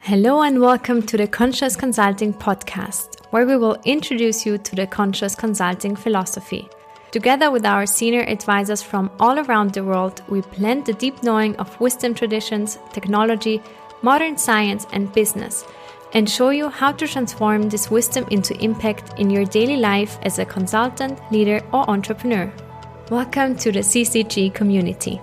Hello and welcome to the Conscious Consulting Podcast, where we will introduce you to the Conscious Consulting philosophy. Together with our senior advisors from all around the world, we blend the deep knowing of wisdom traditions, technology, modern science and business, and show you how to transform this wisdom into impact in your daily life as a consultant, leader or entrepreneur. Welcome to the CCG community.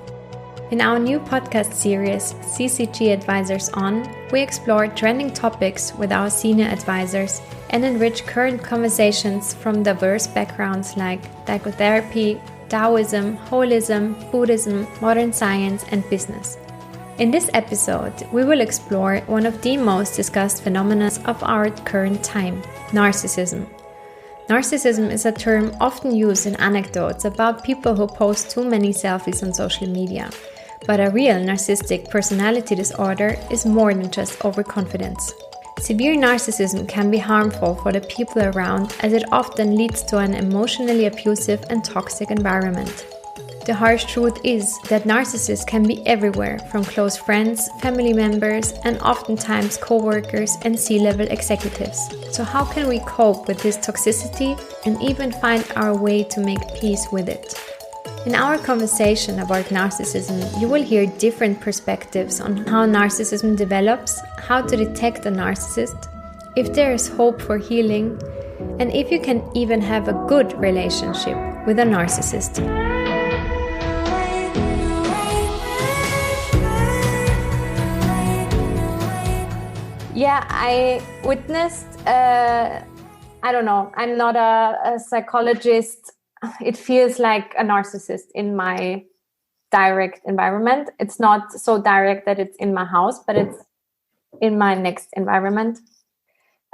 In our new podcast series, CCG Advisors On, we explore trending topics with our senior advisors and enrich current conversations from diverse backgrounds like psychotherapy, Daoism, Holism, Buddhism, modern science, and business. In this episode, we will explore one of the most discussed phenomena of our current time, narcissism. Narcissism is a term often used in anecdotes about people who post too many selfies on social media. But a real narcissistic personality disorder is more than just overconfidence. Severe narcissism can be harmful for the people around as it often leads to an emotionally abusive and toxic environment. The harsh truth is that narcissists can be everywhere, from close friends, family members, and oftentimes co-workers and C-level executives. So how can we cope with this toxicity and even find our way to make peace with it? In our conversation about narcissism, you will hear different perspectives on how narcissism develops, how to detect a narcissist, if there is hope for healing, and if you can even have a good relationship with a narcissist. Yeah, I witnessed, I'm not a psychologist. It feels like a narcissist in my direct environment. It's not so direct that it's in my house, but it's in my next environment.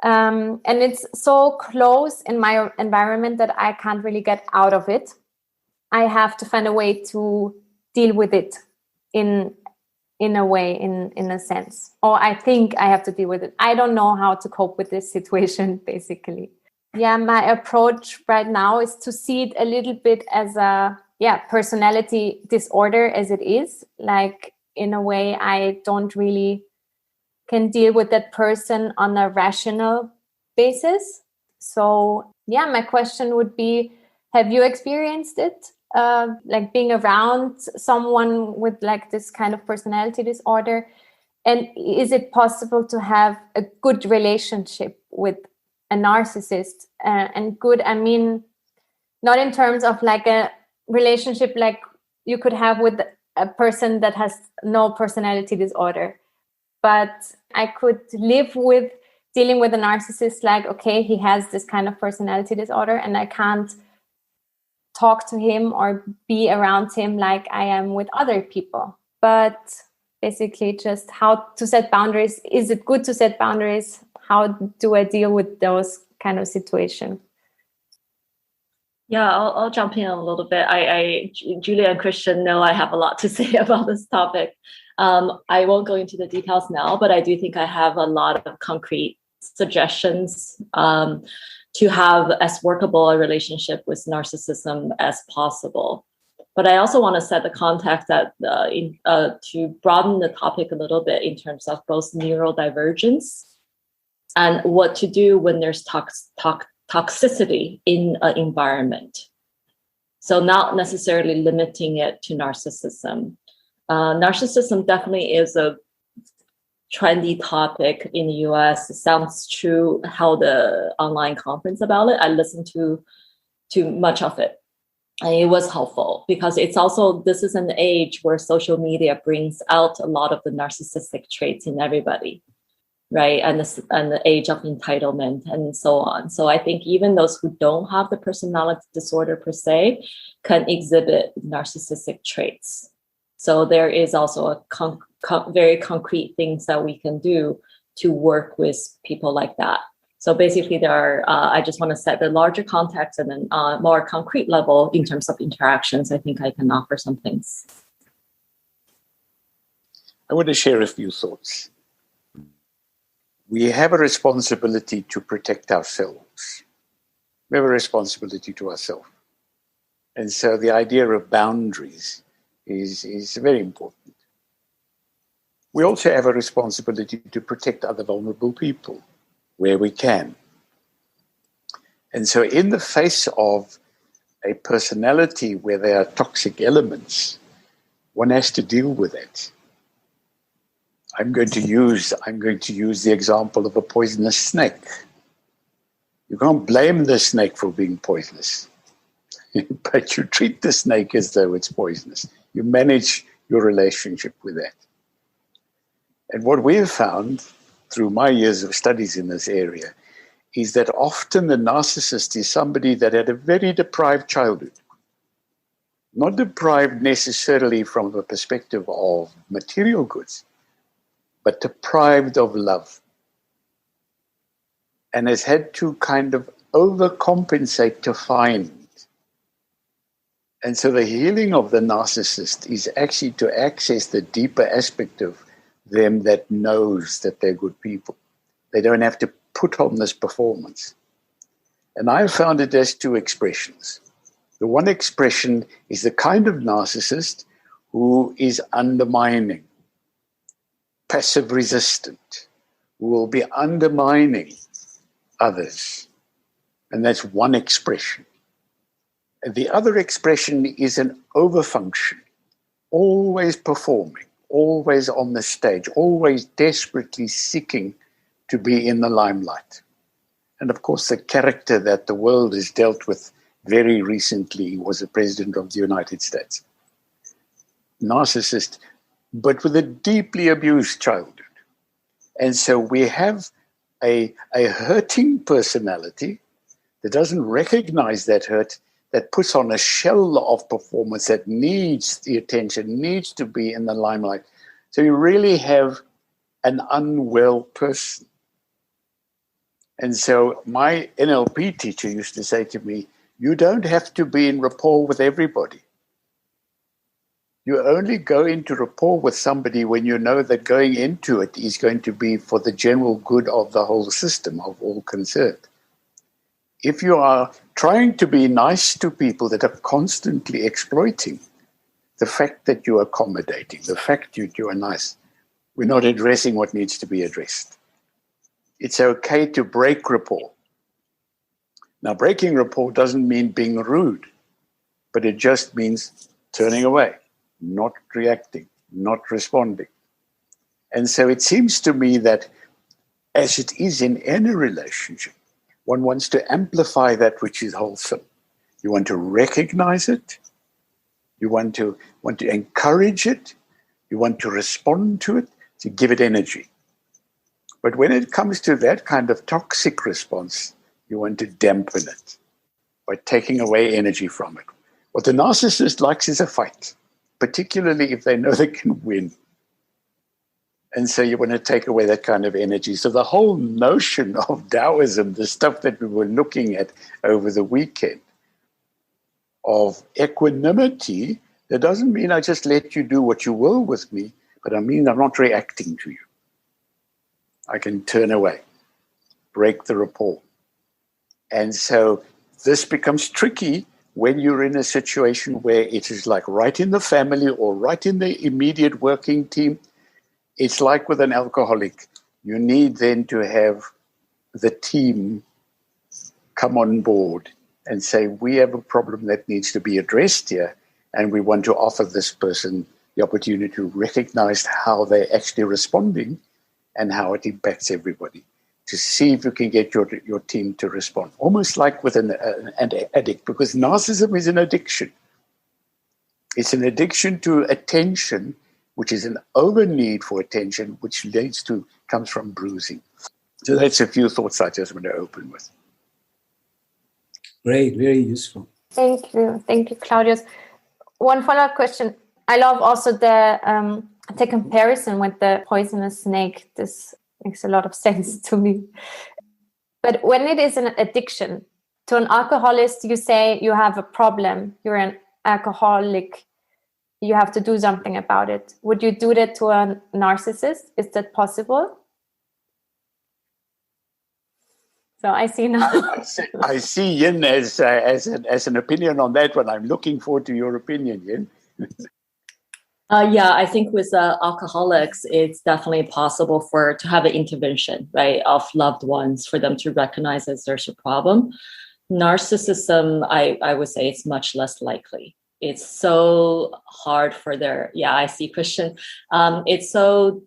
And it's so close in my environment that I can't really get out of it. I have to find a way to deal with it in a way, in a sense. Or I think I have to deal with it. I don't know how to cope with this situation, basically. Yeah, my approach right now is to see it a little bit as a personality disorder as it is. Like, in a way, I don't really can deal with that person on a rational basis. So, my question would be, have you experienced it? Like being around someone with like this kind of personality disorder? And is it possible to have a good relationship with a narcissist? And good, I mean, not in terms of like a relationship like you could have with a person that has no personality disorder, but I could live with dealing with a narcissist like, okay, he has this kind of personality disorder and I can't talk to him or be around him like I am with other people. But basically just how to set boundaries. Is it good to set boundaries? How do I deal with those kind of situations? Yeah, I'll jump in a little bit. Julia and Christian know I have a lot to say about this topic. I won't go into the details now, but I do think I have a lot of concrete suggestions to have as workable a relationship with narcissism as possible. But I also want to set the context that to broaden the topic a little bit in terms of both neurodivergence and what to do when there's toxicity in an environment. So not necessarily limiting it to narcissism. Narcissism definitely is a trendy topic in the US. It sounds true, held an online conference about it. I listened to much of it. And it was helpful because it's also, this is an age where social media brings out a lot of the narcissistic traits in everybody. Right, and the age of entitlement and so on. So I think even those who don't have the personality disorder per se can exhibit narcissistic traits. So there is also a very concrete things that we can do to work with people like that. So basically there are, I just want to set the larger context and then more concrete level in terms of interactions. I think I can offer some things. I want to share a few thoughts. We have a responsibility to protect ourselves. We have a responsibility to ourselves. And so the idea of boundaries is very important. we also have a responsibility to protect other vulnerable people where we can. And so in the face of a personality where there are toxic elements, one has to deal with it. I'm going to use the example of a poisonous snake. You can't blame the snake for being poisonous, but you treat the snake as though it's poisonous. You manage your relationship with that. And what we have found through my years of studies in this area is that often the narcissist is somebody that had a very deprived childhood. Not deprived necessarily from the perspective of material goods, but deprived of love, and has had to kind of overcompensate to find. And so the healing of the narcissist is actually to access the deeper aspect of them that knows that they're good people. They don't have to put on this performance. And I found it as two expressions. The one expression is the kind of narcissist who is undermining, passive resistant, who will be undermining others. And that's one expression. And the other expression is an overfunction, always performing, always on the stage, always desperately seeking to be in the limelight. And of course, the character that the world has dealt with very recently was the President of the United States. Narcissist, but with a deeply abused childhood. And so we have a hurting personality that doesn't recognize that hurt, that puts on a shell of performance that needs the attention, needs to be in the limelight. So you really have an unwell person. And so my NLP teacher used to say to me, you don't have to be in rapport with everybody. You only go into rapport with somebody when you know that going into it is going to be for the general good of the whole system, of all concerned. If you are trying to be nice to people that are constantly exploiting, the fact that you're accommodating, the fact that you are nice, we're not addressing what needs to be addressed. It's okay to break rapport. Now, breaking rapport doesn't mean being rude, but it just means turning away, not reacting, not responding. And so it seems to me that as it is in any relationship, one wants to amplify that which is wholesome. You want to recognize it. You want to encourage it. You want to respond to it, to give it energy. But when it comes to that kind of toxic response, you want to dampen it by taking away energy from it. What the narcissist likes is a fight, particularly if they know they can win. And so you want to take away that kind of energy. So the whole notion of Daoism, the stuff that we were looking at over the weekend, of equanimity, that doesn't mean I just let you do what you will with me, but I mean I'm not reacting to you. I can turn away, break the rapport. And so this becomes tricky when you're in a situation where it is like right in the family or right in the immediate working team. It's like with an alcoholic. You need then to have the team come on board and say, we have a problem that needs to be addressed here, and we want to offer this person the opportunity to recognize how they're actually responding and how it impacts everybody, to see if you can get your team to respond. Almost like with an addict, because narcissism is an addiction. It's an addiction to attention, which is an over need for attention, which comes from bruising. So that's a few thoughts I just want to open with. Great, very useful. Thank you, Claudius. One follow-up question. I love also the comparison with the poisonous snake. This makes a lot of sense to me. But when it is an addiction, to an alcoholist, you say you have a problem, you're an alcoholic, you have to do something about it. Would you do that to a narcissist? Is that possible? So I see now. I see Yin as an opinion on that one. I'm looking forward to your opinion, Yin. Yeah, I think with alcoholics, it's definitely possible to have an intervention, right, of loved ones for them to recognize that there's a problem. Narcissism, I would say it's much less likely. It's so hard for I see Christian. It's so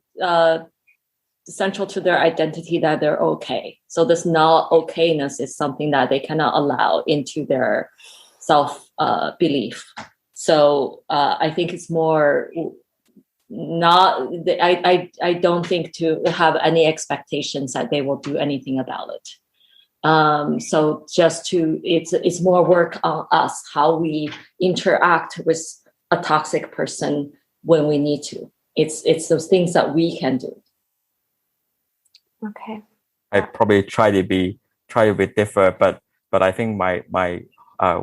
central to their identity that they're okay. So this not okayness is something that they cannot allow into their self belief. So I think it's more not. I don't think to have any expectations that they will do anything about it. So it's more work on us, how we interact with a toxic person when we need to. It's those things that we can do. Okay. I probably try to be different, but I think my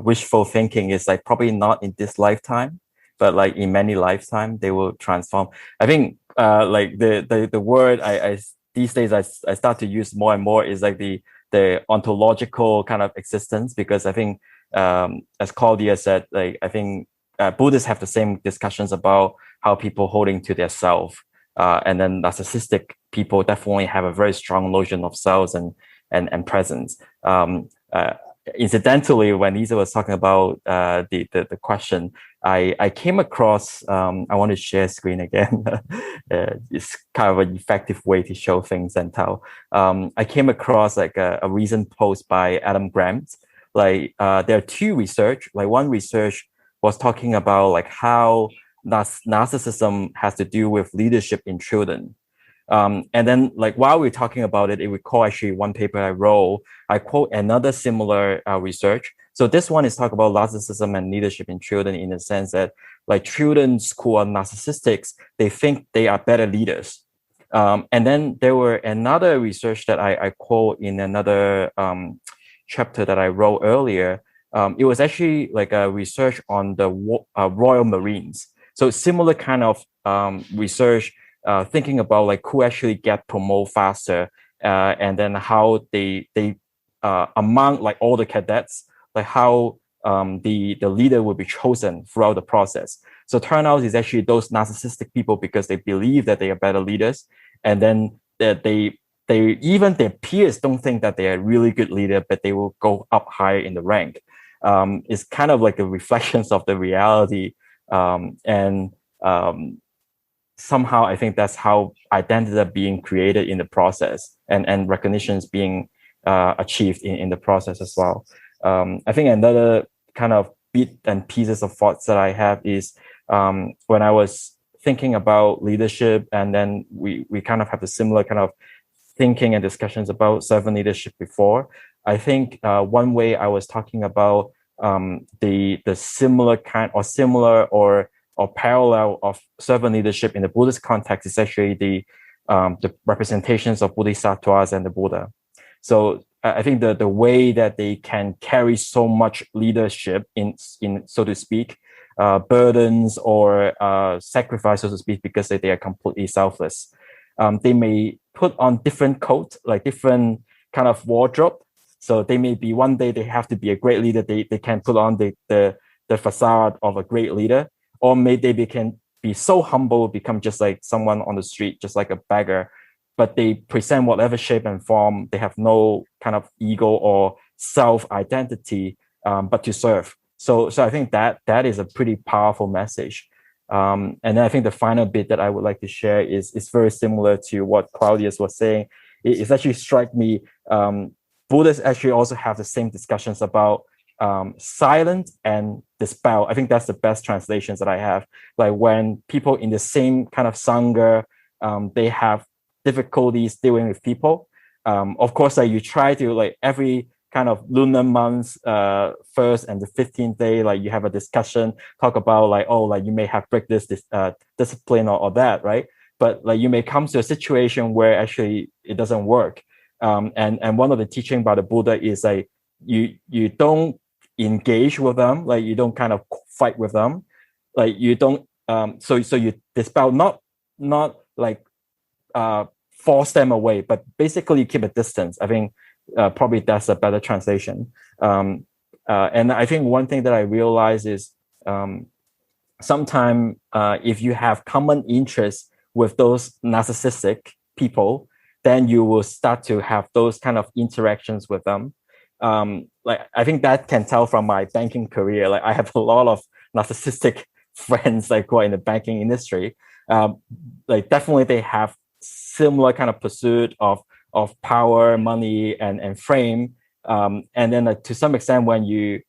wishful thinking is like probably not in this lifetime, but like in many lifetimes they will transform. I think like the word I these days I start to use more and more is like the ontological kind of existence, because I think as Claudia said, like I think Buddhists have the same discussions about how people holding to their self, and then narcissistic people definitely have a very strong notion of selves and presence. Incidentally, when Lisa was talking about the question, I came across, I want to share screen again. It's kind of an effective way to show things and tell. I came across like a recent post by Adam Grant. Like there are two research, like one research was talking about like how narcissism has to do with leadership in children. And then like while we're talking about it, it recall actually one paper I wrote, I quote another similar research. So this one is talking about narcissism and leadership in children in the sense that like children who are narcissistics, they think they are better leaders. And then there were another research that I quote in another chapter that I wrote earlier. It was actually like a research on the Royal Marines. So similar kind of research thinking about like who actually get promoted faster, and then how they among like all the cadets, like how the leader will be chosen throughout the process. So turn out is actually those narcissistic people because they believe that they are better leaders, and then they even their peers don't think that they are really good leader, but they will go up higher in the rank. It's kind of like a reflections of the reality, and somehow I think that's how identity are being created in the process, and recognitions being achieved in the process as well. I think another kind of bit and pieces of thoughts that I have is when I was thinking about leadership, and then we kind of have the similar kind of thinking and discussions about servant leadership before. I think one way I was talking about the similar kind or parallel of servant leadership in the Buddhist context is actually the representations of bodhisattvas and the Buddha. So I think the way that they can carry so much leadership in so to speak, burdens or sacrifice, so to speak, because they are completely selfless. They may put on different coats, like different kind of wardrobe. So they may be one day they have to be a great leader. They can put on the facade of a great leader, or maybe they can be so humble, become just like someone on the street, just like a beggar. But they present whatever shape and form. They have no kind of ego or self-identity, but to serve. So I think that is a pretty powerful message. And then I think the final bit that I would like to share is very similar to what Claudius was saying. It's actually struck me. Buddhists actually also have the same discussions about silence and dispel. I think that's the best translations that I have. Like when people in the same kind of sangha, they have difficulties dealing with people. Of course, like you try to like every kind of lunar month, first and the 15th day, like you have a discussion, talk about like, oh, like you may have break this discipline or that, right? But like you may come to a situation where actually it doesn't work. And one of the teaching by the Buddha is like you don't engage with them, like you don't kind of fight with them, like you don't so you dispel, not like force them away, but basically keep a distance. I think probably that's a better translation. And I think one thing that I realize is sometimes if you have common interests with those narcissistic people, then you will start to have those kind of interactions with them. Like I think that can tell from my banking career. Like I have a lot of narcissistic friends like who are in the banking industry. Like definitely they have similar kind of pursuit of power, money, and fame. And then to some extent, when you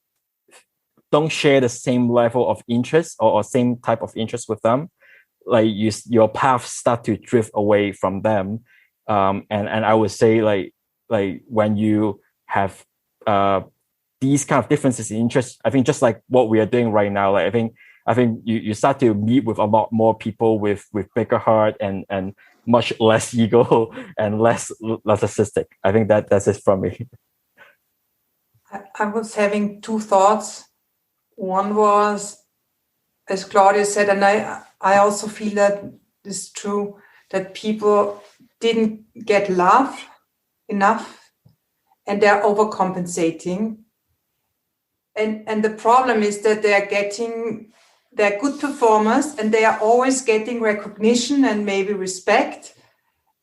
don't share the same level of interest or same type of interest with them, like your paths start to drift away from them. And I would say like when you have these kind of differences in interest, I think just like what we are doing right now, like I think you start to meet with a lot more people with bigger heart and much less ego and less narcissistic. I think that's it from me. I was having two thoughts. One was, as Claudia said, and I also feel that it's true, that people didn't get love enough and they're overcompensating. And the problem is that they're good performers and they are always getting recognition and maybe respect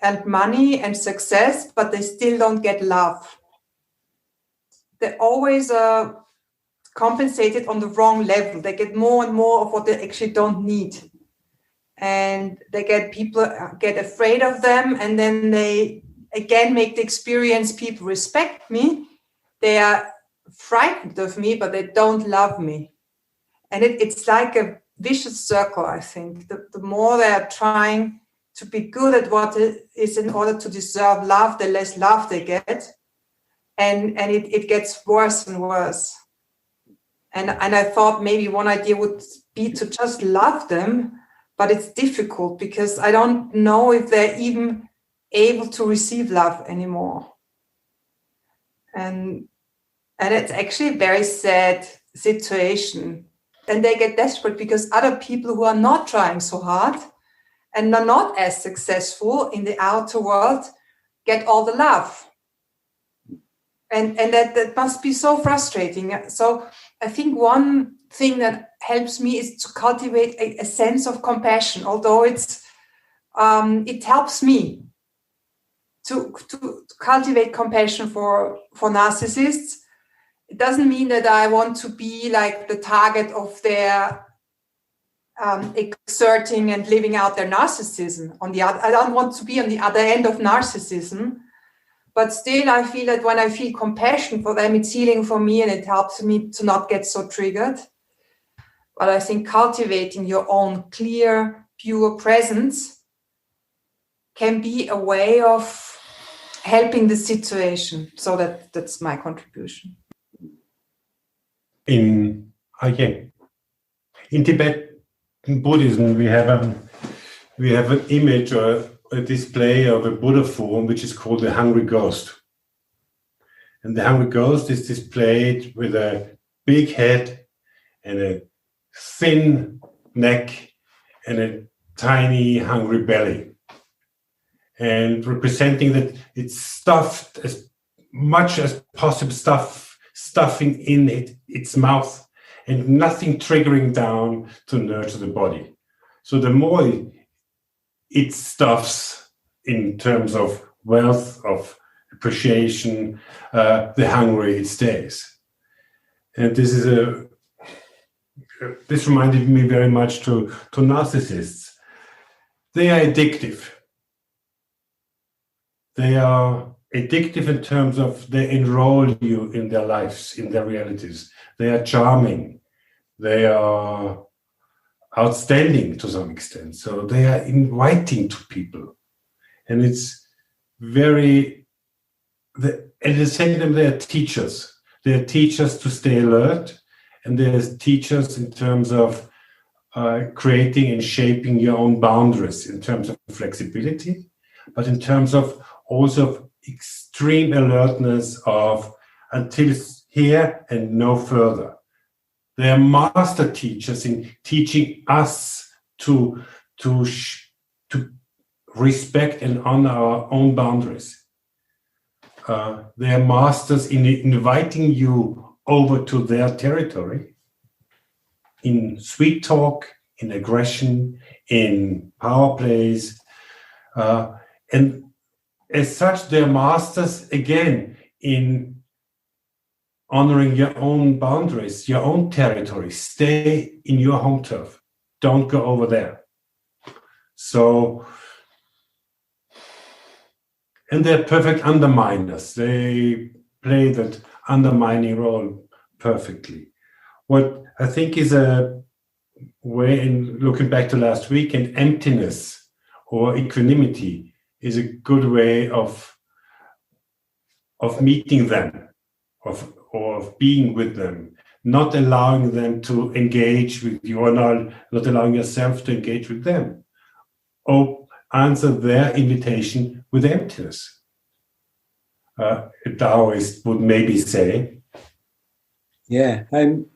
and money and success, but they still don't get love. They always are compensated on the wrong level. They get more and more of what they actually don't need. And people get afraid of them, and then they again make the experience people respect me. They are frightened of me, but they don't love me. And it's like a vicious circle, I think. The more they are trying to be good at what it is in order to deserve love, the less love they get. And it gets worse and worse. And I thought maybe one idea would be to just love them, but it's difficult because I don't know if they're even able to receive love anymore. And it's actually a very sad situation. And they get desperate because other people who are not trying so hard and are not as successful in the outer world get all the love. And that must be so frustrating. So I think one thing that helps me is to cultivate a sense of compassion, although it helps me to cultivate compassion for narcissists. It doesn't mean that I want to be like the target of their exerting and living out their narcissism. I don't want to be on the other end of narcissism. But still, I feel that when I feel compassion for them, it's healing for me and it helps me to not get so triggered. But I think cultivating your own clear, pure presence can be a way of helping the situation. So that's my contribution. In Tibet, in Buddhism, we have an image or a display of a Buddha form, which is called the hungry ghost. And the hungry ghost is displayed with a big head and a thin neck and a tiny hungry belly. And representing that it's stuffed as much as possible, stuffing in its mouth and nothing triggering down to nurture the body. So the more it stuffs in terms of wealth, of appreciation, the hungry it stays. And this reminded me very much to narcissists. They are addictive. They are addictive in terms of they enroll you in their lives, in their realities. They are charming. They are outstanding to some extent. So they are inviting to people. And it's very, at the same time, they are teachers. They are teachers to stay alert. And they are teachers in terms of creating and shaping your own boundaries in terms of flexibility, but in terms of also extreme alertness of until it's here and no further. They are master teachers in teaching us to respect and honor our own boundaries. They are masters in inviting you over to their territory in sweet talk, in aggression, in power plays. And as such, they're masters, again, in honoring your own boundaries, your own territory. Stay in your home turf. Don't go over there. So, and they're perfect underminers. They play that undermining role perfectly. What I think is a way, in looking back to last week, and emptiness or equanimity is a good way of meeting them, of being with them, not allowing them to engage with you, or not allowing yourself to engage with them. Or answer their invitation with emptiness. A Taoist would maybe say. Yeah, I'm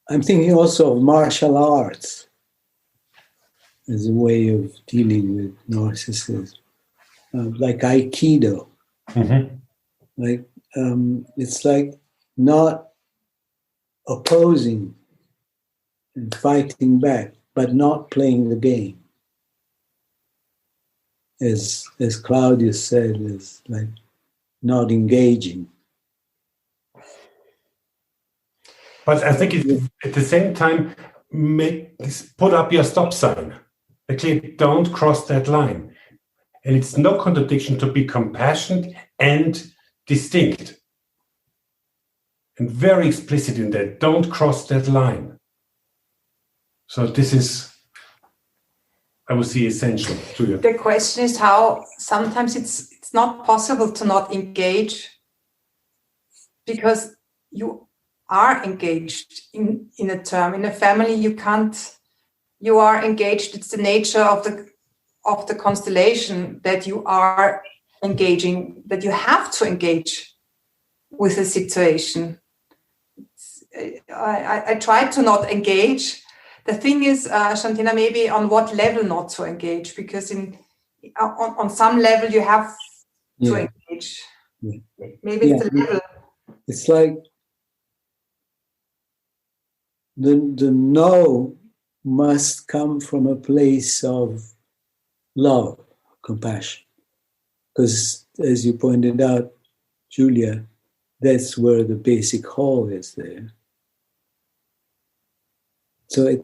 thinking also of martial arts as a way of dealing with narcissism, like Aikido. Mm-hmm. Like it's like not opposing and fighting back, but not playing the game. As Claudius said, is like not engaging. But I think at the same time, put up your stop sign. Actually, don't cross that line. And it's no contradiction to be compassionate and distinct. And very explicit in that. Don't cross that line. So this is, I would say, essential to you. The question is how sometimes it's not possible to not engage, because you are engaged in a term. In a family, you are engaged. It's the nature of the constellation that you are engaging, that you have to engage with a situation. I try to not engage. The thing is, Shantena, maybe on what level not to engage, because on some level you have to engage. Yeah. Maybe it's the level. It's like the no must come from a place of love, compassion. Because as you pointed out, Julia, that's where the basic whole is there. So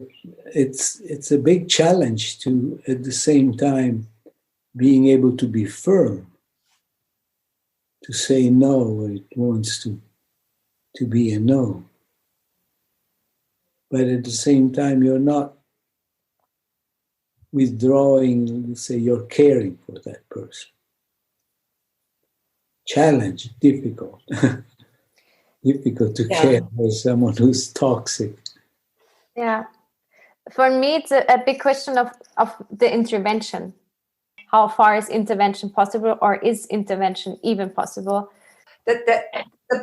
it's a big challenge to, at the same time, being able to be firm, to say no when it wants to be a no. But at the same time, you're not withdrawing, let's say, you're caring for that person. Challenge, difficult. Difficult to care for someone who's toxic. Yeah. For me, it's a big question of the intervention. How far is intervention possible, or is intervention even possible? The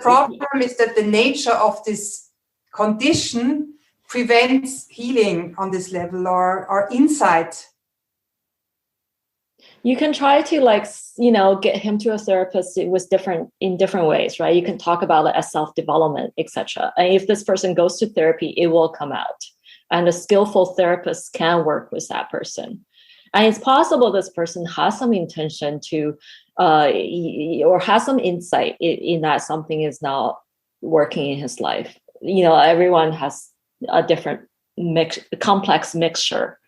problem is that the nature of this condition prevents healing on this level or insight. You can try to get him to a therapist in different ways, right? You can talk about it as self-development, etc. And if this person goes to therapy, it will come out. And a skillful therapist can work with that person. And it's possible this person has some intention to, or has some insight in that something is not working in his life. Everyone has a different complex mixture.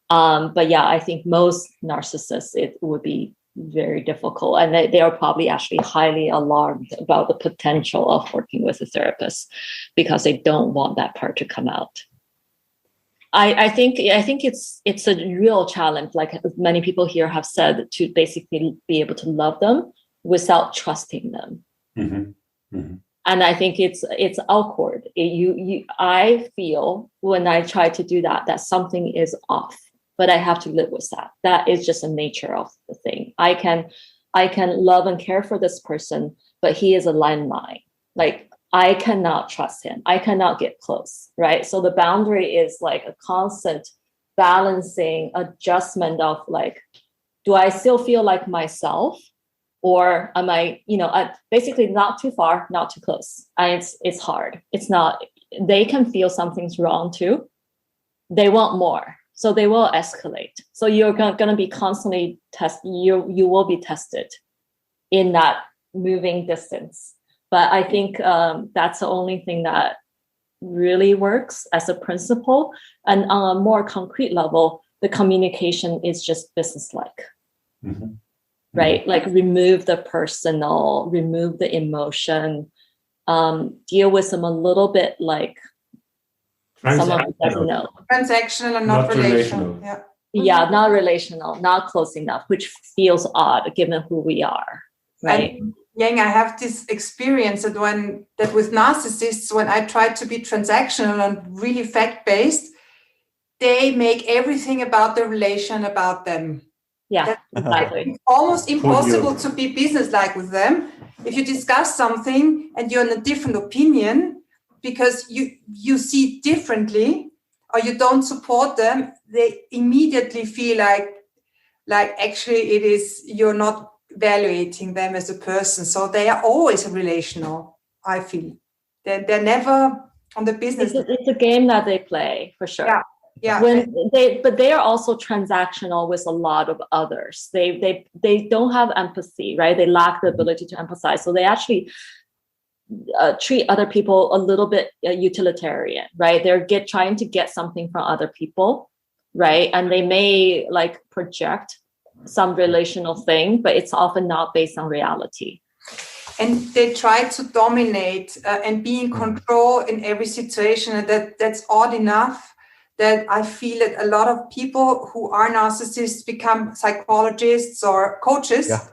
But yeah, I think most narcissists, it would be very difficult. And they are probably actually highly alarmed about the potential of working with a therapist because they don't want that part to come out. I think it's a real challenge, like many people here have said, to basically be able to love them without trusting them. Mm-hmm. Mm-hmm. And I think it's awkward. I feel when I try to do that something is off, but I have to live with that. That is just the nature of the thing. I can love and care for this person, but he is a landmine. Like, I cannot trust him. I cannot get close, right? So the boundary is like a constant balancing adjustment of like, do I still feel like myself? Or am I, basically not too far, not too close? And it's hard. It's not they can feel something's wrong too. They want more. So they will escalate. So you're going to be constantly tested. You will be tested in that moving distance. But I think that's the only thing that really works as a principle. And on a more concrete level, the communication is just businesslike, right? Like remove the personal, remove the emotion, deal with them a little bit like someone who doesn't know. Transactional and not relational. Yeah, not relational, not close enough, which feels odd given who we are, right? And Yang, I have this experience that with narcissists, when I try to be transactional and really fact-based, they make everything about the relation about them. Yeah, exactly. It's almost impossible to be business-like with them. If you discuss something and you're in a different opinion because you see differently or you don't support them, they immediately feel like actually you're not evaluating them as a person. So they are always relational, I feel. They're never on the business. It's a game that they play, for sure. Yeah. But they are also transactional with a lot of others. They don't have empathy, right? They lack the ability to empathize. So they actually treat other people a little bit utilitarian, right? They're trying to get something from other people, right? And they may like project some relational thing, but it's often not based on reality. And they try to dominate and be in control in every situation. And that's odd enough that I feel that a lot of people who are narcissists become psychologists or coaches. Yeah.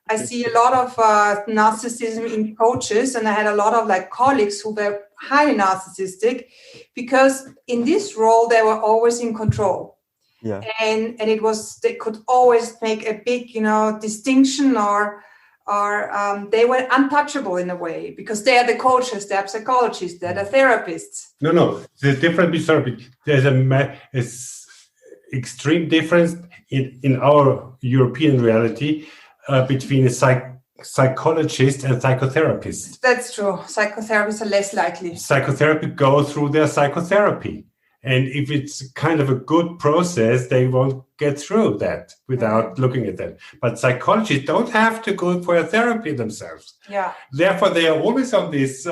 I see a lot of narcissism in coaches, and I had a lot of like colleagues who were highly narcissistic because in this role they were always in control. Yeah. And they could always make a big, distinction or they were untouchable in a way because they are the coaches, they are psychologists, they're the therapists. No, the difference is there's an extreme difference in our European reality between a psychologist and psychotherapist. That's true. Psychotherapists are less likely. Psychotherapy go through their psychotherapy. And if it's kind of a good process, they won't get through that without looking at that. But psychologists don't have to go for a therapy themselves. Yeah. Therefore, they are always on this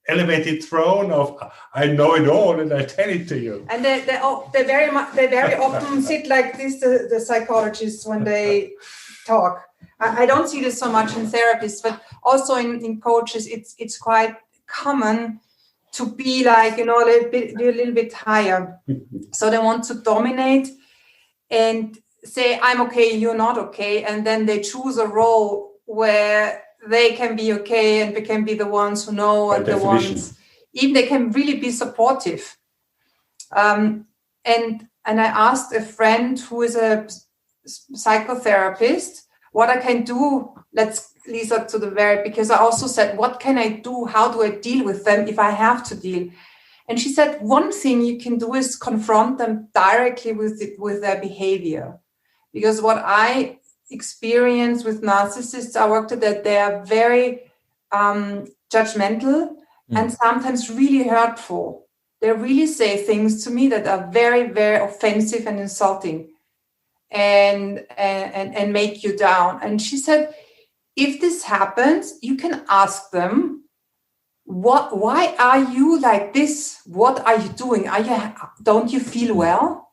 elevated throne of I know it all and I tell it to you. And they very often sit like this, the psychologists, when they talk. I don't see this so much in therapists, but also in coaches, it's quite common to be like, a little bit higher. So they want to dominate and say, I'm okay, you're not okay. And then they choose a role where they can be okay and they can be the ones who know and the ones, even they can really be supportive. And I asked a friend who is a psychotherapist what I can do. Let's Lisa to the because I also said, what can I do? How do I deal with them if I have to deal? And she said, one thing you can do is confront them directly with their behavior. Because what I experience with narcissists, I worked at that they are very judgmental and sometimes really hurtful. They really say things to me that are very, very offensive and insulting and make you down. And she said, if this happens, you can ask them, why are you like this? What are you doing? Don't you feel well?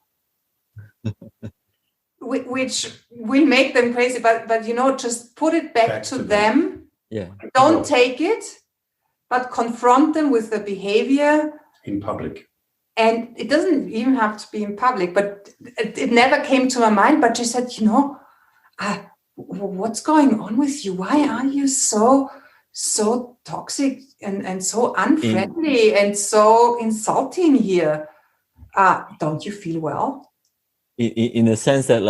Which will make them crazy, but just put it back to them. Yeah. Don't take it, but confront them with the behavior in public. And it doesn't even have to be in public, but it never came to my mind. But she said, what's going on with you? Why are you so toxic and so unfriendly and so insulting here? Don't you feel well? In the sense that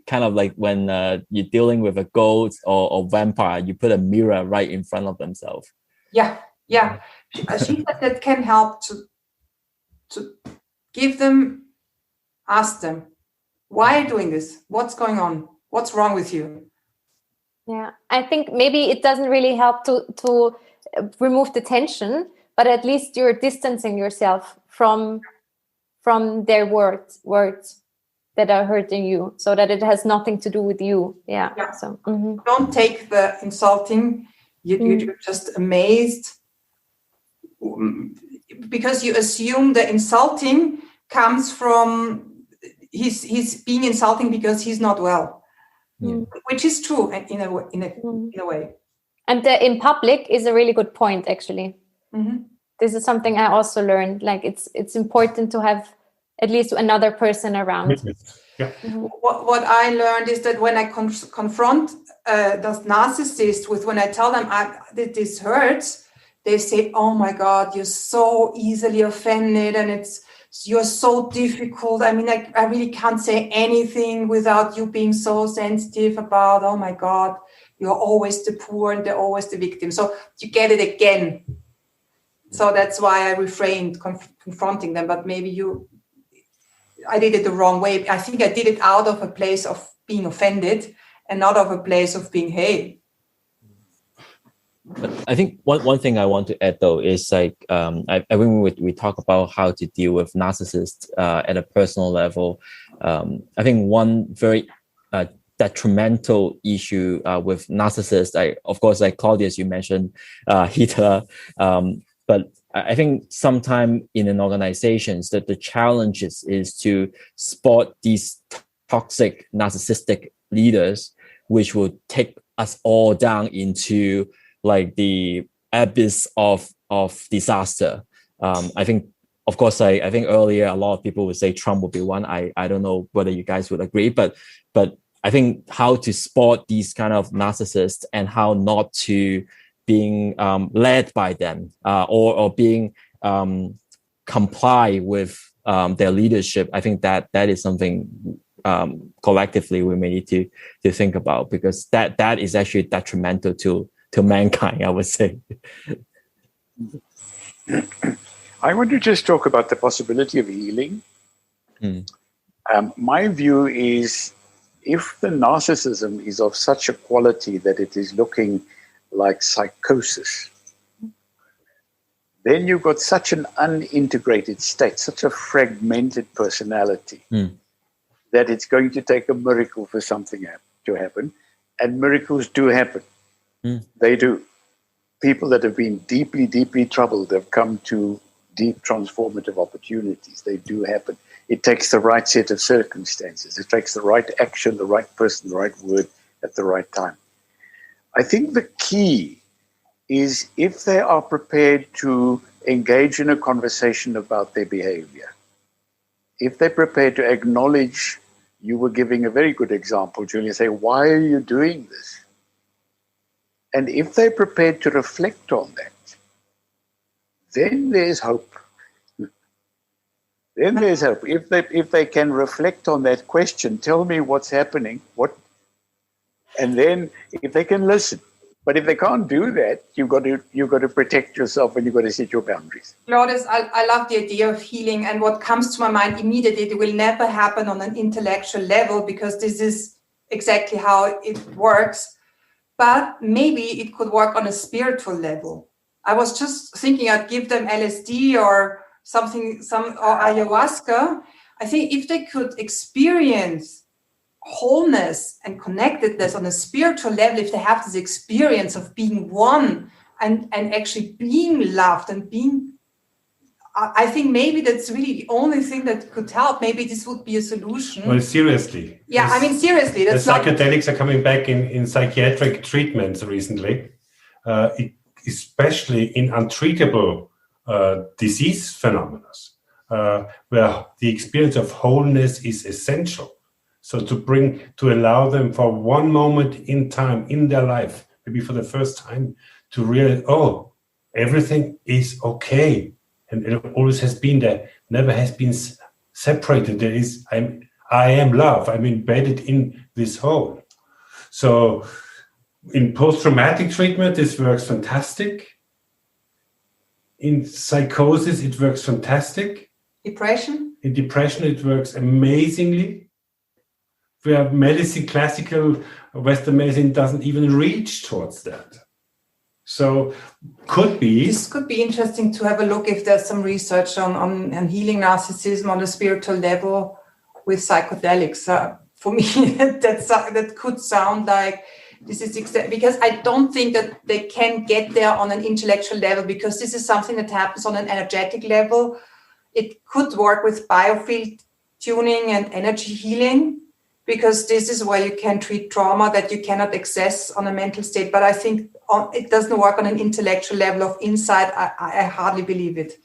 kind of like when you're dealing with a ghost or vampire, you put a mirror right in front of themselves. Yeah. She said that can help to give them, ask them, why are you doing this? What's going on? What's wrong with you? Yeah, I think maybe it doesn't really help to remove the tension, but at least you're distancing yourself from their words that are hurting you, so that it has nothing to do with you. Yeah. So don't take the insulting. You're just amazed because you assume the insulting comes from he's being insulting because he's not well, which is true in a way. And the in public is a really good point, actually. This is something I also learned. Like it's important to have at least another person around. Yeah. What I learned is that when I confront those narcissists when I tell them that this hurts, they say, "Oh my God, you're so easily offended, and you're so difficult. I mean, I really can't say anything without you being so sensitive about, oh my God, you're always the poor and they're always the victim." So you get it again. So that's why I refrained confronting them. But maybe I did it the wrong way. I think I did it out of a place of being offended and not of a place of being, hey. But I think one thing I want to add, though, is like when we talk about how to deal with narcissists at a personal level, I think one very detrimental issue with narcissists, of course, like Claudius, you mentioned Hitler, but I think sometimes in an organization that the challenge is to spot these toxic narcissistic leaders, which will take us all down into like the abyss of disaster. I think, of course, I think earlier a lot of people would say Trump would be one. I don't know whether you guys would agree, but I think how to spot these kind of narcissists and how not to being led by them or being comply with their leadership. I think that is something collectively we may need to think about, because that is actually detrimental to mankind, I would say. I want to just talk about the possibility of healing. My view is, if the narcissism is of such a quality that it is looking like psychosis, then you've got such an unintegrated state, such a fragmented personality, that it's going to take a miracle for something to happen. And miracles do happen. They do. People that have been deeply, deeply troubled have come to deep transformative opportunities. They do happen. It takes the right set of circumstances. It takes the right action, the right person, the right word at the right time. I think the key is if they are prepared to engage in a conversation about their behavior, if they're prepared to acknowledge, you were giving a very good example, Julia, say, why are you doing this? And if they're prepared to reflect on that, then there's hope. Then there's hope. If they can reflect on that question, tell me what's happening, and then if they can listen. But if they can't do that, you've got to protect yourself and you've got to set your boundaries. Claudius, I love the idea of healing, and what comes to my mind immediately, it will never happen on an intellectual level, because this is exactly how it works. But maybe it could work on a spiritual level. I was just thinking I'd give them LSD or something, or ayahuasca. I think if they could experience wholeness and connectedness on a spiritual level, if they have this experience of being one and actually being loved and being, I think maybe that's really the only thing that could help. Maybe this would be a solution. Well, seriously. Yeah, I mean, seriously. The psychedelics are coming back in psychiatric treatments recently, especially in untreatable disease phenomena, where the experience of wholeness is essential. So to allow them for one moment in time in their life, maybe for the first time, to realize, oh, everything is okay. And it always has been there, never has been separated. There is, I am love. I'm embedded in this whole. So in post-traumatic treatment, this works fantastic. In psychosis, it works fantastic. Depression? In depression, it works amazingly. Where medicine, classical Western medicine doesn't even reach towards that. So could be. This could be interesting to have a look if there's some research on healing narcissism on a spiritual level with psychedelics. For me, that could sound like this is because I don't think that they can get there on an intellectual level, because this is something that happens on an energetic level. It could work with biofield tuning and energy healing, because this is where you can treat trauma that you cannot access on a mental state. But I think it doesn't work on an intellectual level of insight. I hardly believe it.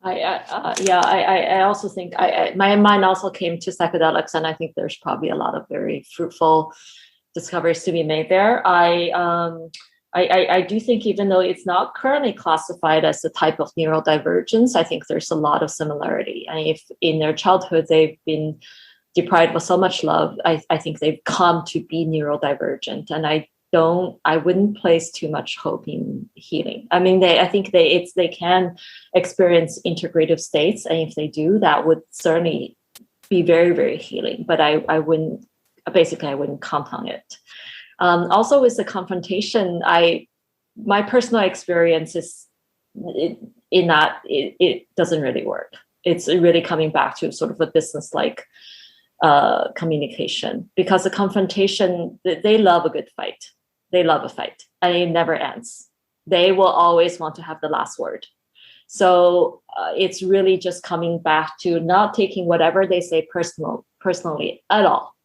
I also think my mind also came to psychedelics, and I think there's probably a lot of very fruitful discoveries to be made there. I do think, even though it's not currently classified as a type of neurodivergence, I think there's a lot of similarity. And if in their childhood they've been deprived of so much love, I think they've come to be neurodivergent. And I wouldn't place too much hope in healing. I mean, I think they can experience integrative states, and if they do, that would certainly be very, very healing. But I wouldn't count on it. Also, with the confrontation, my personal experience is in that it doesn't really work. It's really coming back to sort of a business-like communication, because the confrontation, they love a good fight. They love a fight, and it never ends. They will always want to have the last word. So it's really just coming back to not taking whatever they say personally at all.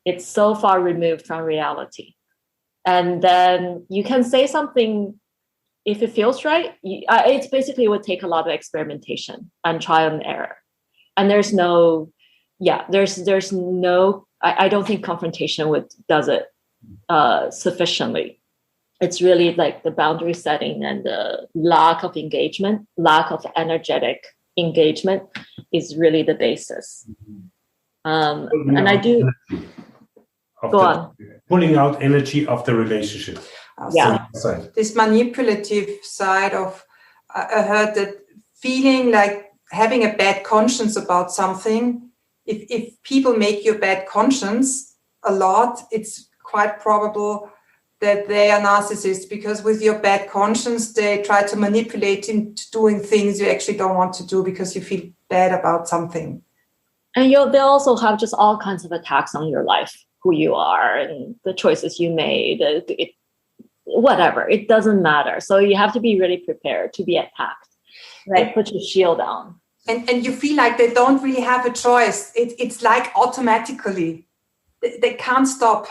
It's so far removed from reality. And then you can say something if it feels right. It's basically would take a lot of experimentation and trial and error. And there's no, I don't think confrontation does it sufficiently. It's really like the boundary setting and the lack of engagement, lack of energetic engagement is really the basis. And I do go on. Pulling out energy of the relationship. Yeah. This manipulative side of, I heard that feeling like having a bad conscience about something, if people make you a bad conscience a lot, it's quite probable that they are narcissists, because with your bad conscience, they try to manipulate into doing things you actually don't want to do because you feel bad about something. And they also have just all kinds of attacks on your life, who you are and the choices you made, whatever, it doesn't matter. So you have to be really prepared to be attacked, right? Put your shield down. And you feel like they don't really have a choice. It's like automatically, they can't stop.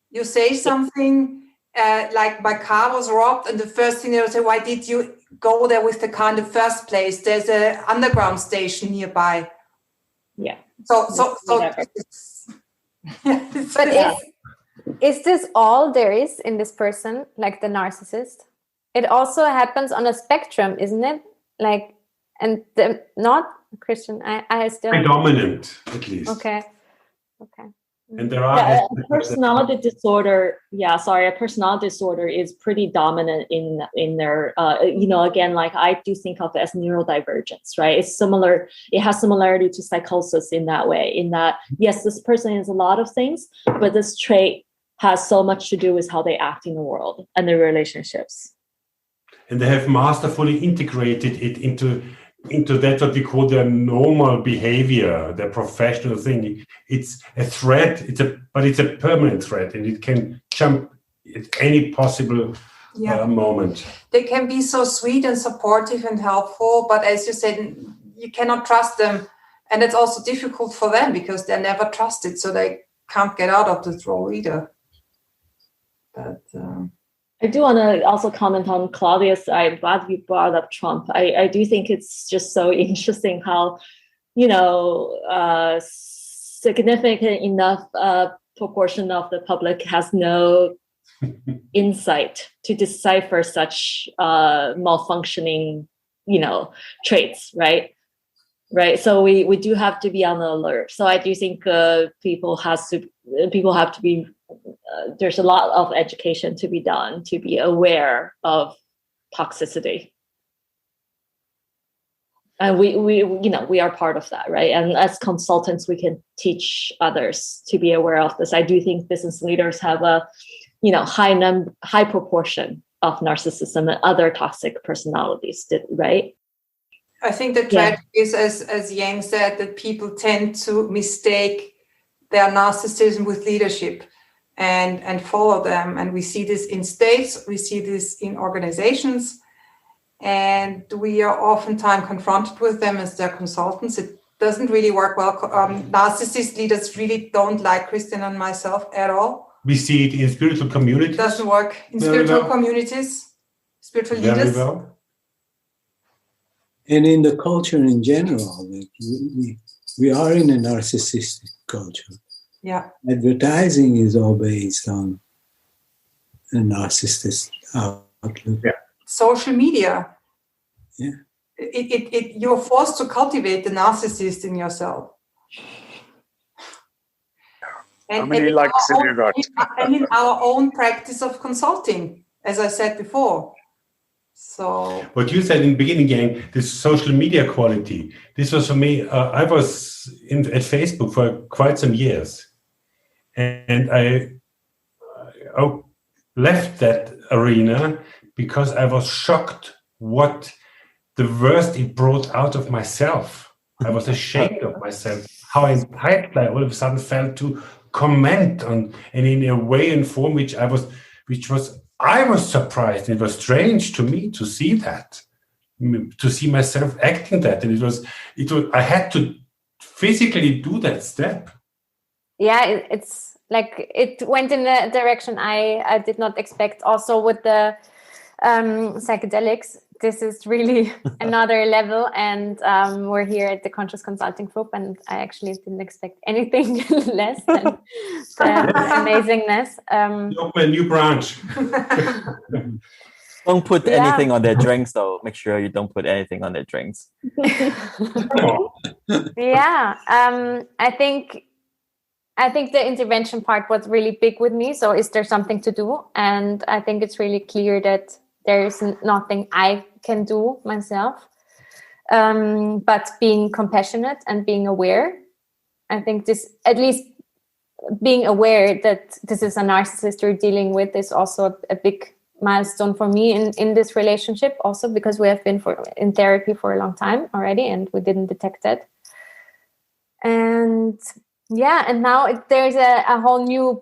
You say something like, my car was robbed, and the first thing they will say, why did you go there with the car in the first place? There's an underground station nearby. Yeah. So but is this all there is in this person, like the narcissist? It also happens on a spectrum, isn't it? Like, and not Christian. I still predominant, at least. Okay. And there are a personality disorder. Yeah, sorry, a personality disorder is pretty dominant in their. Again, like I do think of it as neurodivergence, right? It's similar. It has similarity to psychosis in that way. In that, yes, this person is a lot of things, but this trait has so much to do with how they act in the world and their relationships. And they have masterfully integrated it into that what we call their normal behavior, their professional thing. It's a threat, but it's a permanent threat, and it can jump at any possible moment. They can be so sweet and supportive and helpful, but as you said, you cannot trust them. And it's also difficult for them because they're never trusted, so they can't get out of this role either. But I do want to also comment on Claudius. I'm glad you brought up Trump. I do think it's just so interesting how, significant enough proportion of the public has no insight to decipher such malfunctioning, traits, right? Right. So we do have to be on the alert. So I do think people have to be. There's a lot of education to be done to be aware of toxicity, and we are part of that, right? And as consultants, we can teach others to be aware of this. I do think business leaders have a high proportion of narcissism and other toxic personalities, right? I think the tragedy is, as Yang said, that people tend to mistake their narcissism with leadership and follow them. And we see this in states, we see this in organizations, and we are oftentimes confronted with them as their consultants. It doesn't really work well. Narcissist leaders really don't like Christian and myself at all. We see it in spiritual communities. It doesn't work in spiritual communities, spiritual leaders. Very well. And in the culture in general, we are in a narcissistic culture. Yeah. Advertising is all based on a narcissist outlook. Yeah. Social media. Yeah. You're forced to cultivate the narcissist in yourself. How many likes have you got? And in our own practice of consulting, as I said before. So what you said in the beginning, Yang, this social media quality, this was for me, I was at Facebook for quite some years. And I left that arena because I was shocked what the worst it brought out of myself. I was ashamed of myself, how entitled I all of a sudden felt to comment on, and in a way and form which I was surprised. It was strange to me to see that, to see myself acting that, and it was. I had to physically do that step. Yeah, it's like it went in a direction I did not expect. Also with the psychedelics, this is really another level, and we're here at the Conscious Consulting Group, and I actually didn't expect anything less than the amazingness. Open a new branch. Don't put anything on their drinks, though. Make sure you don't put anything on their drinks. Yeah, I think the intervention part was really big with me. So is there something to do? And I think it's really clear that there is nothing I can do myself, but being compassionate and being aware. I think this, at least being aware that this is a narcissist you're dealing with, is also a big milestone for me in this relationship, also because we have been in therapy for a long time already and we didn't detect it. And yeah, and now there's a whole new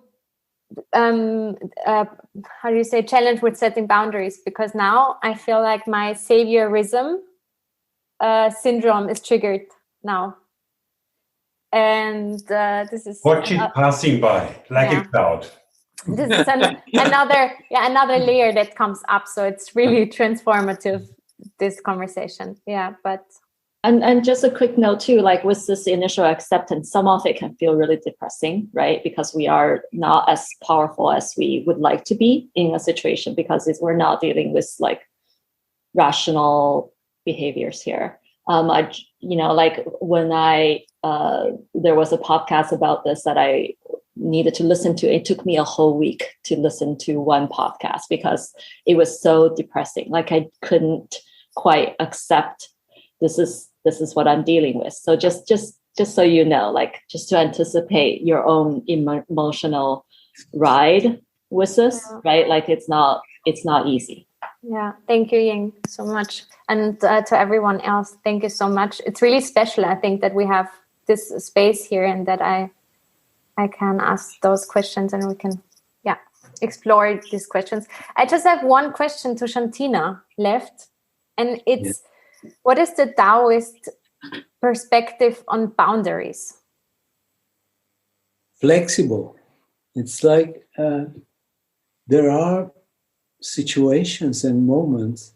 challenge with setting boundaries, because now I feel like my saviorism syndrome is triggered now, and this is watch it passing by like a cloud. This is another layer that comes up, so it's really transformative, this conversation. And just a quick note too, like with this initial acceptance, some of it can feel really depressing, right? Because we are not as powerful as we would like to be in a situation, because we're not dealing with like rational behaviors here. Like when there was a podcast about this that I needed to listen to, it took me a whole week to listen to one podcast because it was so depressing. Like I couldn't quite accept this is what I'm dealing with. So just so you know, like just to anticipate your own emotional ride with this, right? Like it's not easy. Yeah, thank you, Ying, so much. And to everyone else, thank you so much. It's really special, I think, that we have this space here and that I can ask those questions and we can explore these questions. I just have one question to Shantena left, and it's what is the Taoist perspective on boundaries? Flexible. It's like there are situations and moments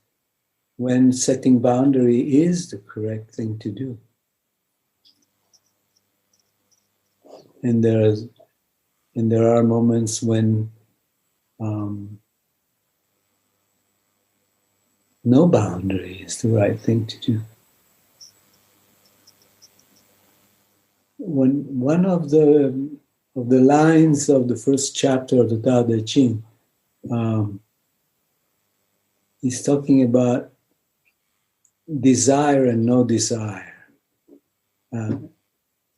when setting boundary is the correct thing to do. And there are moments when no boundary is the right thing to do. One of the lines of the first chapter of the Tao Te Ching is talking about desire and no desire.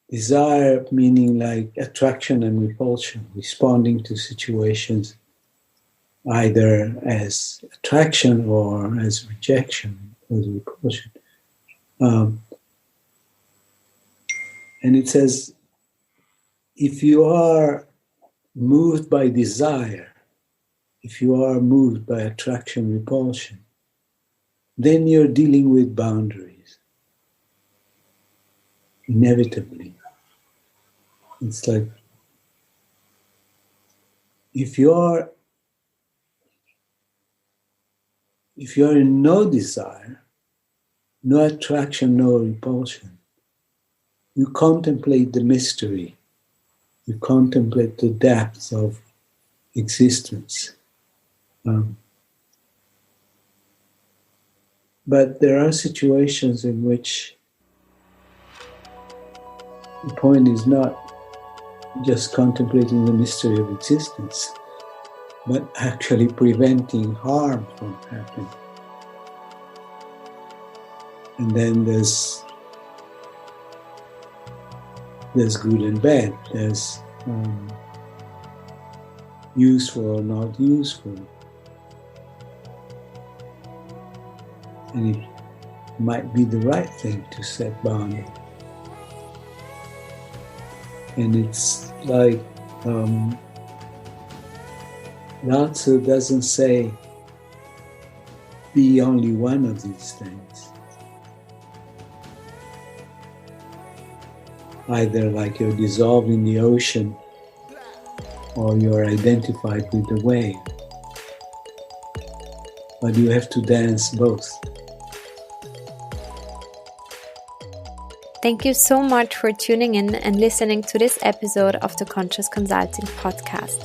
Desire meaning like attraction and repulsion, responding to situations either as attraction or as rejection, as repulsion. And it says, if you are moved by desire, if you are moved by attraction, repulsion, then you're dealing with boundaries. Inevitably. It's like, if you're in no desire, no attraction, no repulsion, you contemplate the mystery, you contemplate the depths of existence. But there are situations in which the point is not just contemplating the mystery of existence, but actually preventing harm from happening. And then there's good and bad. There's useful or not useful. And it might be the right thing to set boundaries. And it's like Lao Tzu doesn't say be only one of these things. Either like you're dissolved in the ocean or you're identified with the wave. But you have to dance both. Thank you so much for tuning in and listening to this episode of the Conscious Consulting podcast.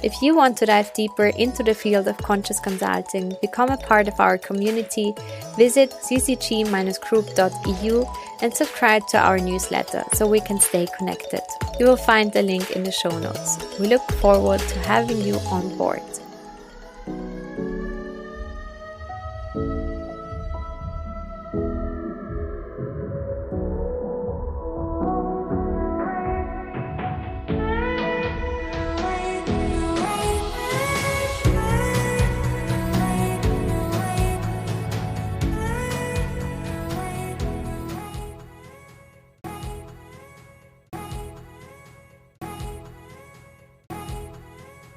If you want to dive deeper into the field of conscious consulting, become a part of our community, visit ccg-group.eu and subscribe to our newsletter so we can stay connected. You will find the link in the show notes. We look forward to having you on board.